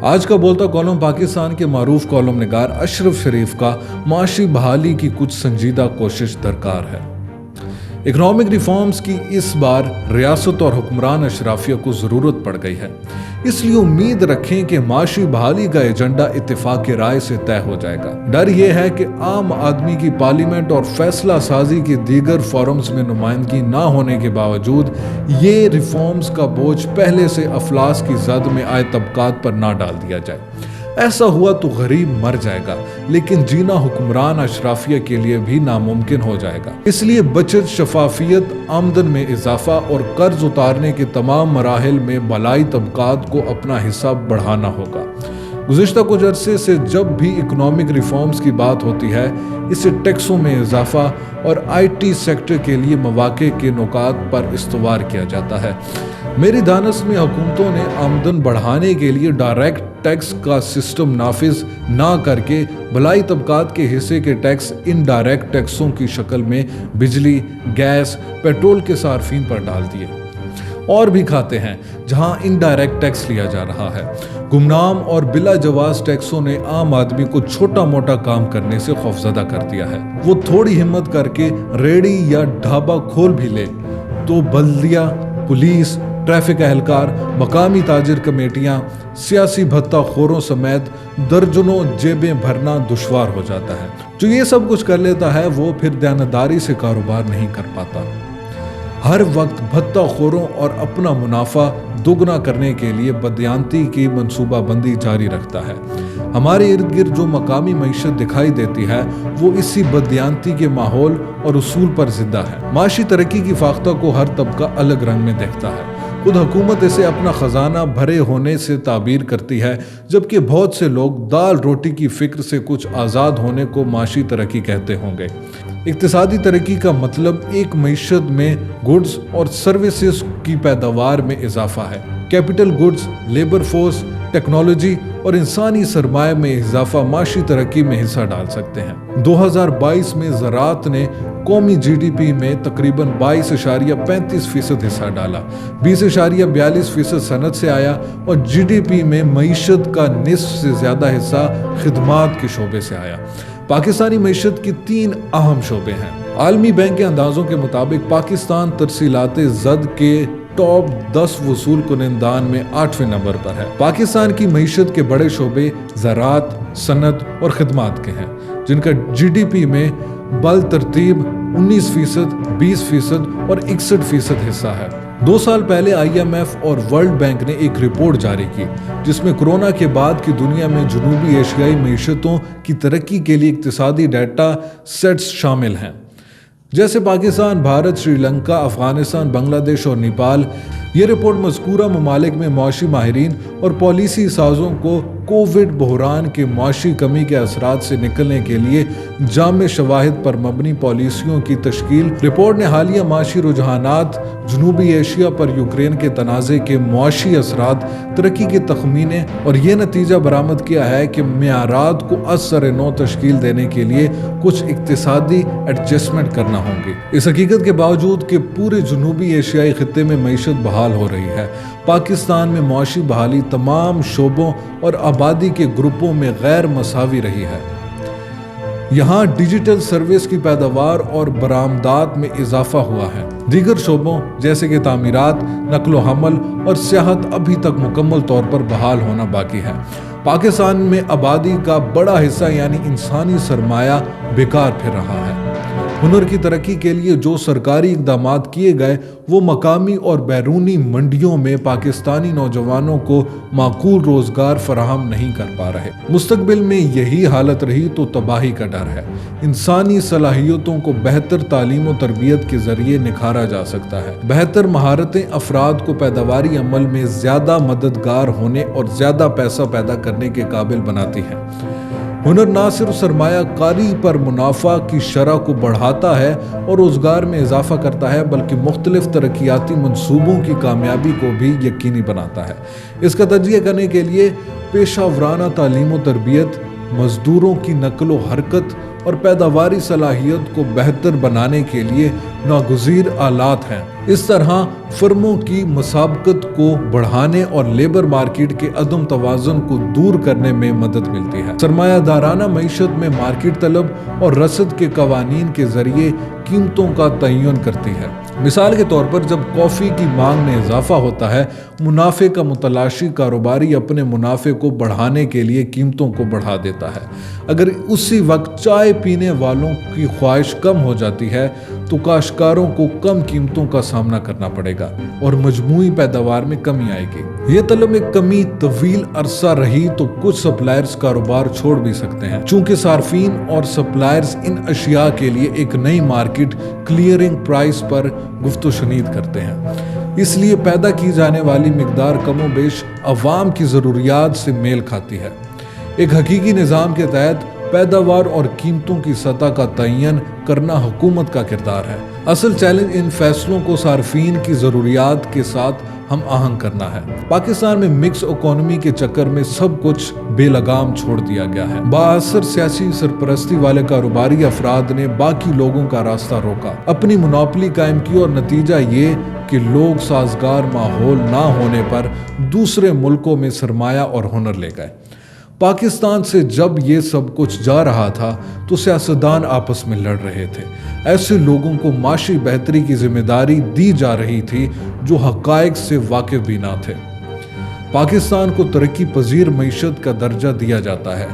آج کا بولتا کالم پاکستان کے معروف کالم نگار اشرف شریف کا معاشی بحالی کی کچھ سنجیدہ کوشش درکار ہے۔ اکنامک ریفارمز کی اس بار ریاست اور حکمران اشرافیہ کو ضرورت پڑ گئی ہے، اس لیے امید رکھیں کہ معاشی بحالی کا ایجنڈا اتفاق رائے سے طے ہو جائے گا۔ ڈر یہ ہے کہ عام آدمی کی پارلیمنٹ اور فیصلہ سازی کے دیگر فورمز میں نمائندگی نہ ہونے کے باوجود یہ ریفارمز کا بوجھ پہلے سے افلاس کی زد میں آئے طبقات پر نہ ڈال دیا جائے۔ ایسا ہوا تو غریب مر جائے گا، لیکن جینا حکمران اشرافیہ کے لیے بھی ناممکن ہو جائے گا۔ اس لیے بچت، شفافیت، آمدن میں اضافہ اور قرض اتارنے کے تمام مراحل میں بالائی طبقات کو اپنا حصہ بڑھانا ہوگا۔ گزشتہ کچھ عرصے سے جب بھی اکنامک ریفارمز کی بات ہوتی ہے، اسے ٹیکسوں میں اضافہ اور آئی ٹی سیکٹر کے لیے مواقع کے نکات پر استوار کیا جاتا ہے۔ میری دانست میں حکومتوں نے آمدن بڑھانے کے لیے ڈائریکٹ ٹیکس کا سسٹم نافذ نہ کر کے بلائی طبقات کے حصے کے ٹیکس انڈائریکٹ ٹیکسوں کی شکل میں بجلی، گیس، پیٹرول کے صارفین پر ڈال دیے۔ اور بھی کھاتے ہیں جہاں انڈائریکٹ ٹیکس لیا جا رہا ہے۔ گمنام اور بلا جواز ٹیکسوں نے عام آدمی کو چھوٹا موٹا کام کرنے سے خوفزدہ کر دیا ہے۔ وہ تھوڑی ہمت کر کے ریڑھی یا ڈھابا کھول بھی لے تو بلدیہ، پولیس، ٹریفک اہلکار، مقامی تاجر کمیٹیاں، سیاسی بھتہ خوروں سمیت درجنوں جیبیں بھرنا دشوار ہو جاتا ہے۔ جو یہ سب کچھ کر لیتا ہے وہ پھر دیانتداری سے کاروبار نہیں کر پاتا، ہر وقت بھتہ خوروں اور اپنا منافع دوگنا کرنے کے لیے بدیانتی کی منصوبہ بندی جاری رکھتا ہے۔ ہمارے ارد گرد جو مقامی معیشت دکھائی دیتی ہے وہ اسی بدیانتی کے ماحول اور اصول پر زندہ ہے۔ معاشی ترقی کی فاختہ کو ہر طبقہ الگ رنگ میں دیکھتا ہے۔ خود حکومت اسے اپنا خزانہ بھرے ہونے سے تعبیر کرتی ہے، جبکہ بہت سے لوگ دال روٹی کی فکر سے کچھ آزاد ہونے کو معاشی ترقی کہتے ہوں گے۔ اقتصادی ترقی کا مطلب ایک معیشت میں گڈز اور سروسز کی پیداوار میں اضافہ ہے۔ Capital goods, labour force, technology اور انسانی سرمایہ میں اضافہ معاشی ترقی میں حصہ ڈال سکتے ہیں۔ 2022 میں زراعت نے قومی جی ڈی پی میں تقریباً 22.35% حصہ ڈالا، 20.42% صنعت سے آیا اور جی ڈی پی میں معیشت کا نصف سے زیادہ حصہ خدمات کے شعبے سے آیا۔ پاکستانی معیشت کی 3 اہم شعبے ہیں۔ عالمی بینک کے اندازوں کے مطابق پاکستان ترسیلات زد کے ٹاپ 10 وصول کنندگان میں 8ویں نمبر پر ہے۔ پاکستان کی معیشت کے بڑے شعبے زراعت، صنعت اور خدمات کے ہیں، جن کا جی ڈی پی میں بالترتیب 19%، 20% اور 61% حصہ ہے۔ 2 سال پہلے آئی ایم ایف اور ورلڈ بینک نے ایک رپورٹ جاری کی جس میں کورونا کے بعد کی دنیا میں جنوبی ایشیائی معیشتوں کی ترقی کے لیے اقتصادی ڈیٹا سیٹس شامل ہیں، جیسے پاکستان، بھارت، سری لنکا، افغانستان، بنگلہ دیش اور نیپال۔ یہ رپورٹ مذکورہ ممالک میں معاشی ماہرین اور پالیسی سازوں کو کووڈ بحران کے معاشی کمی کے اثرات سے نکلنے کے لیے جامع شواہد پر مبنی پالیسیوں کی تشکیل۔ رپورٹ نے حالیہ معاشی رجحانات، جنوبی ایشیا پر یوکرین کے تنازع کے معاشی اثرات، ترقی کے تخمینے اور یہ نتیجہ برآمد کیا ہے کہ معیارات کو از سر نو تشکیل دینے کے لیے کچھ اقتصادی ایڈجسٹمنٹ کرنا ہوں گے۔ اس حقیقت کے باوجود کہ پورے جنوبی ایشیائی خطے میں معیشت بحال ہو رہی ہے، پاکستان میں معاشی بحالی تمام شعبوں اور آبادی کے گروپوں میں غیر مساوی رہی ہے۔ یہاں ڈیجیٹل سروس کی پیداوار اور برآمدات میں اضافہ ہوا ہے۔ دیگر شعبوں جیسے کہ تعمیرات، نقل و حمل اور سیاحت ابھی تک مکمل طور پر بحال ہونا باقی ہے۔ پاکستان میں آبادی کا بڑا حصہ یعنی انسانی سرمایہ بیکار پھر رہا ہے۔ ہنر کی ترقی کے لیے جو سرکاری اقدامات کیے گئے وہ مقامی اور بیرونی منڈیوں میں پاکستانی نوجوانوں کو معقول روزگار فراہم نہیں کر پا رہے۔ مستقبل میں یہی حالت رہی تو تباہی کا ڈر ہے۔ انسانی صلاحیتوں کو بہتر تعلیم و تربیت کے ذریعے نکھارا جا سکتا ہے۔ بہتر مہارتیں افراد کو پیداواری عمل میں زیادہ مددگار ہونے اور زیادہ پیسہ پیدا کرنے کے قابل بناتی ہیں۔ ہنر نہ صرف سرمایہ کاری پر منافع کی شرح کو بڑھاتا ہے اور روزگار میں اضافہ کرتا ہے، بلکہ مختلف ترقیاتی منصوبوں کی کامیابی کو بھی یقینی بناتا ہے۔ اس کا تجزیہ کرنے کے لیے پیشہ ورانہ تعلیم و تربیت، مزدوروں کی نقل و حرکت اور پیداواری صلاحیت کو بہتر بنانے کے لیے ناگزیر آلات ہیں۔ اس طرح فرموں کی مسابقت کو بڑھانے اور لیبر مارکیٹ کے عدم توازن کو دور کرنے میں مدد ملتی ہے۔ سرمایہ دارانہ معیشت میں مارکیٹ طلب اور رسد کے قوانین کے ذریعے قیمتوں کا تعین کرتی ہے۔ مثال کے طور پر جب کافی کی مانگ میں اضافہ ہوتا ہے، منافع کا متلاشی کاروباری اپنے منافع کو بڑھانے کے لیے قیمتوں کو بڑھا دیتا ہے۔ اگر اسی وقت چائے پینے والوں کی خواہش کم ہو جاتی ہے تو کاشتکاروں کو کم قیمتوں کا سامنا کرنا پڑے گا اور مجموعی پیداوار میں کمی آئے گی۔ یہ طلب میں کمی طویل عرصہ رہی تو کچھ سپلائرز کاروبار چھوڑ بھی سکتے ہیں، چونکہ صارفین اور سپلائرز ان اشیاء کے لیے ایک نئی مارکیٹ کلیئرنگ پرائس پر گفت و شنید کرتے ہیں۔ اس لیے پیدا کی جانے والی مقدار کم و بیش عوام کی ضروریات سے میل کھاتی ہے۔ ایک حقیقی نظام کے تحت پیداوار اور قیمتوں کی سطح کا تعین کرنا حکومت کا کردار ہے۔ اصل چیلنج ان فیصلوں کو صارفین کی ضروریات کے ساتھ ہم آہنگ کرنا ہے۔ پاکستان میں مکس اکانومی کے چکر میں سب کچھ بے لگام چھوڑ دیا گیا ہے۔ بااثر سیاسی سرپرستی والے کاروباری افراد نے باقی لوگوں کا راستہ روکا، اپنی مونوپلی قائم کی اور نتیجہ یہ کہ لوگ سازگار ماحول نہ ہونے پر دوسرے ملکوں میں سرمایہ اور ہنر لے گئے۔ پاکستان سے جب یہ سب کچھ جا رہا تھا تو سیاستدان آپس میں لڑ رہے تھے۔ ایسے لوگوں کو معاشی بہتری کی ذمہ داری دی جا رہی تھی جو حقائق سے واقف بھی نہ تھے۔ پاکستان کو ترقی پذیر معیشت کا درجہ دیا جاتا ہے۔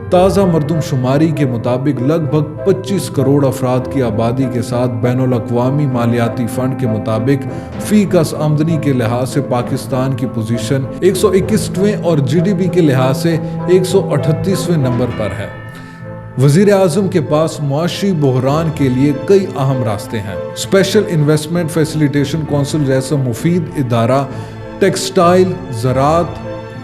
تازہ مردم شماری کے مطابق لگ بھگ 25 کروڑ افراد کی آبادی کے ساتھ بین الاقوامی مالیاتی فنڈ کے مطابق فی کس آمدنی کے لحاظ سے پاکستان کی پوزیشن 121ویں اور جی ڈی پی کے لحاظ سے 138ویں نمبر پر ہے۔ وزیر اعظم کے پاس معاشی بحران کے لیے کئی اہم راستے ہیں۔ اسپیشل انویسٹمنٹ فیسیلیٹیشن کونسل جیسا مفید ادارہ ٹیکسٹائل، زراعت،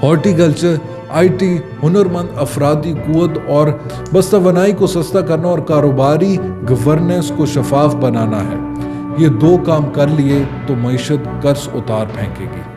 ہارٹیکلچر، آئی ٹی، ہنرمند افرادی قوت اور بستہ بنائی کو سستا کرنا اور کاروباری گورننس کو شفاف بنانا ہے۔ یہ دو کام کر لیے تو معیشت قرض اتار پھینکے گی۔